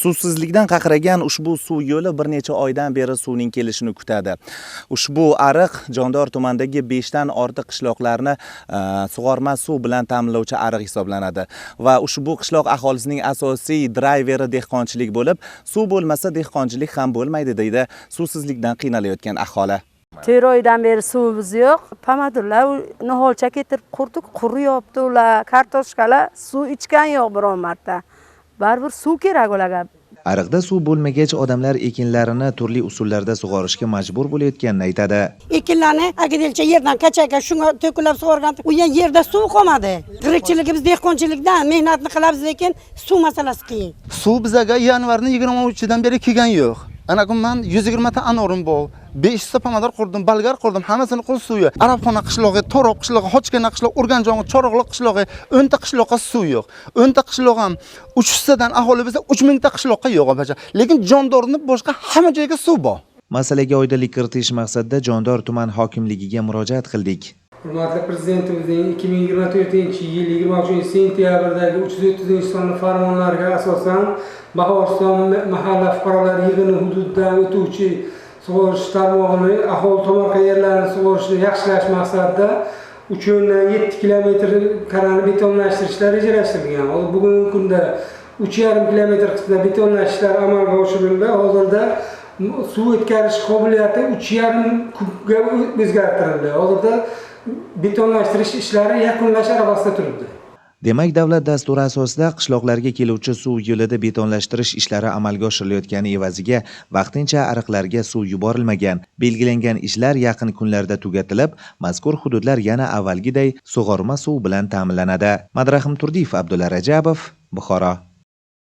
Suvsizlikdan qaqragan ushbu suv yo'li bir necha oydan beri suvning kelishini kutadi. Ushbu ariq Jondor tumanidagi 5 dan ortiq qishloqlarni sug'orma suv bilan ta'minlovchi ariq hisoblanadi va ushbu qishloq aholisining asosiy drayveri dehqonchilik bo'lib, suv bo'lmasa dehqonchilik ham bo'lmaydi deydi suvsizlikdan qiynalayotgan aholi. 4 oydan beri suvimiz yo'q. Pomidorlar niholcha ketirib qurdik, quriyapti ular, kartoshkalar suv ichgan yo'q biron marta. Baribir suv kerak ularga. Ariqda suv bo'lmagach, odamlar ekinlarini turli usullarda sug'orishga majbur bo'layotganini aytadi. Ekinlarni agadilcha yerdan kachaga shunga to'kilib sug'organ, u yerda suv qolmadi. Tirikchiligimiz dehqonchilikdan mehnatni qilamiz, lekin suv masalasi qiyin. Suv bizaga yanvarning 23-dan beri kelgan yo'q. Ana kun men 120 ta anorim bor. 5 ta pomidor qurdim, bolgar qurdim, hammasini qul suvi. Arabxona qishlog'i, Toroq qishlog'i, Xochkana qishlog'i, Urganjon, Choroqliq qishlog'i, 10 ta qishloqqa suv yo'q. 10 ta qishloq ham 300 dan aholi bo'lsa 3000 ta qishloqqa yo'q bacha. Lekin Jondorni boshqa hamma joyga suv bor. Masalaga oydinlik kiritish maqsadida Jondor tuman hokimligiga murojaat qildik. Hurmatli Prezidentimizning 2024-yil 23-sentyabrdagi 330-sonli farmonlariga asosan Bahoriston mahalla fuqarolar yig'ini hududidan o'tuvchi sug'orish tarmog'ini, aholi tomorqa yerlarini sug'orishni yaxshilash maqsadida 3.7 kilometr kanalni betonlashtirishlar rejalashtirilgan. Bugungi kunda 3.5 kilometr qismida betonlash ishlari amalga oshirildi. Hozirda suv o'tkazish qobiliyati 3.5 kubga o'zgartirildi. Hozirda betonlashtirish ishlari yakunlash arafasida turibdi. Demak, davlat dasturi asosida qishloqlarga keluvchi suv yo'lida betonlashtirish ishlari amalga oshirilayotgani evaziga vaqtincha ariqlarga suv yuborilmagan. Belgilangan ishlar yaqin kunlarda tugatilib, mazkur hududlar yana avvalgiday sug'orma suv bilan ta'minlanadi. Madrahim Turdiyev, Abdulla Rajabov, Buxoro.